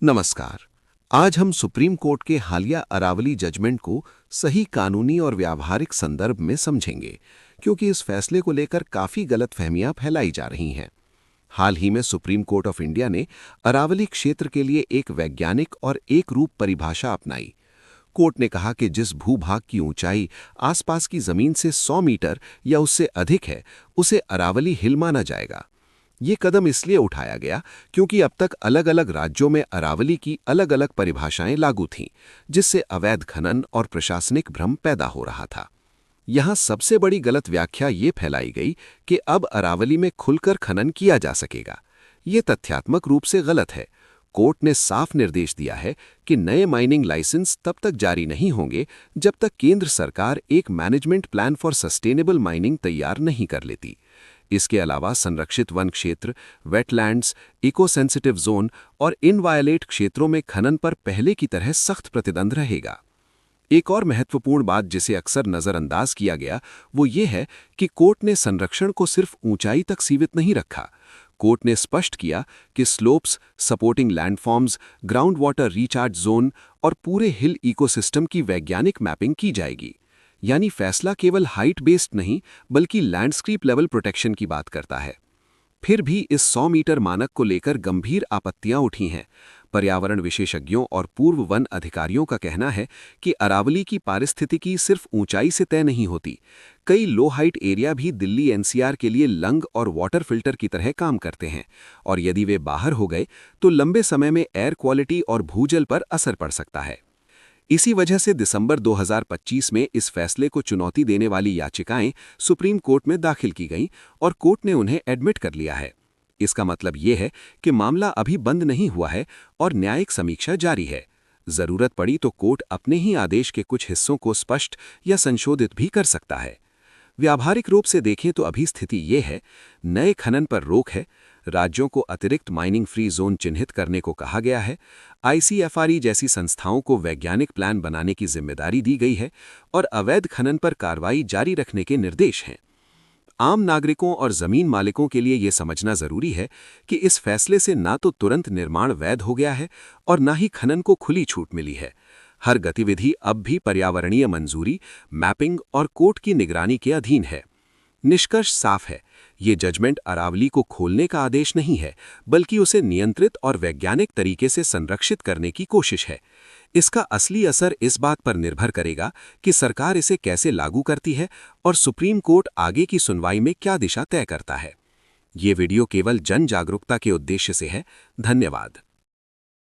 नमस्कार। आज हम सुप्रीम कोर्ट के हालिया अरावली जजमेंट को सही कानूनी और व्यावहारिक संदर्भ में समझेंगे, क्योंकि इस फैसले को लेकर काफी गलतफहमियां फैलाई जा रही हैं। हाल ही में सुप्रीम कोर्ट ऑफ इंडिया ने अरावली क्षेत्र के लिए एक वैज्ञानिक और एक रूप परिभाषा अपनाई। कोर्ट ने कहा कि जिस भूभाग की ऊंचाई आसपास की जमीन से 100 मीटर या उससे अधिक है, उसे अरावली हिल माना जाएगा। ये कदम इसलिए उठाया गया क्योंकि अब तक अलग अलग राज्यों में अरावली की अलग अलग परिभाषाएं लागू थीं, जिससे अवैध खनन और प्रशासनिक भ्रम पैदा हो रहा था। यहाँ सबसे बड़ी गलत व्याख्या ये फैलाई गई कि अब अरावली में खुलकर खनन किया जा सकेगा। ये तथ्यात्मक रूप से गलत है। कोर्ट ने साफ निर्देश दिया है कि नए माइनिंग लाइसेंस तब तक जारी नहीं होंगे जब तक केंद्र सरकार एक management plan for sustainable mining तैयार नहीं कर लेती। इसके अलावा संरक्षित वन क्षेत्र, वेटलैंड्स, इको सेंसिटिव जोन और इनवायलेट क्षेत्रों में खनन पर पहले की तरह सख्त प्रतिबंध रहेगा। एक और महत्वपूर्ण बात जिसे अक्सर नजरअंदाज किया गया वो ये है कि कोर्ट ने संरक्षण को सिर्फ ऊंचाई तक सीमित नहीं रखा। कोर्ट ने स्पष्ट किया कि slopes, supporting landforms, ground water recharge zone और पूरे हिल इकोसिस्टम की वैज्ञानिक मैपिंग की जाएगी। यानी फैसला केवल हाइट बेस्ड नहीं बल्कि लैंडस्केप लेवल प्रोटेक्शन की बात करता है। फिर भी इस 100 मीटर मानक को लेकर गंभीर आपत्तियां उठी हैं। पर्यावरण विशेषज्ञों और पूर्व वन अधिकारियों का कहना है कि अरावली की पारिस्थितिकी सिर्फ ऊंचाई से तय नहीं होती। कई लो हाइट एरिया भी दिल्ली एनसीआर के लिए लंग और वाटर फिल्टर की तरह काम करते हैं, और यदि वे बाहर हो गए तो लंबे समय में एयर क्वालिटी और भूजल पर असर पड़ सकता है। इसी वजह से दिसंबर 2025 में इस फैसले को चुनौती देने वाली याचिकाएं सुप्रीम कोर्ट में दाखिल की गईं और कोर्ट ने उन्हें एडमिट कर लिया है। इसका मतलब ये है कि मामला अभी बंद नहीं हुआ है और न्यायिक समीक्षा जारी है। जरूरत पड़ी तो कोर्ट अपने ही आदेश के कुछ हिस्सों को स्पष्ट या संशोधित भी कर सकता है। व्यावहारिक रूप से देखें तो अभी स्थिति ये है, नए खनन पर रोक है, राज्यों को अतिरिक्त माइनिंग फ्री जोन चिन्हित करने को कहा गया है, आईसीएफआरई जैसी संस्थाओं को वैज्ञानिक प्लान बनाने की जिम्मेदारी दी गई है और अवैध खनन पर कार्रवाई जारी रखने के निर्देश हैं। आम नागरिकों और जमीन मालिकों के लिए यह समझना जरूरी है कि इस फैसले से ना तो तुरंत निर्माण वैध हो गया है और ना ही खनन को खुली छूट मिली है। हर गतिविधि अब भी पर्यावरणीय मंजूरी, मैपिंग और कोर्ट की निगरानी के अधीन है। निष्कर्ष साफ है, ये जजमेंट अरावली को खोलने का आदेश नहीं है, बल्कि उसे नियंत्रित और वैज्ञानिक तरीके से संरक्षित करने की कोशिश है। इसका असली असर इस बात पर निर्भर करेगा कि सरकार इसे कैसे लागू करती है और सुप्रीम कोर्ट आगे की सुनवाई में क्या दिशा तय करता है। ये वीडियो केवल जन जागरूकता के उद्देश्य से है। धन्यवाद।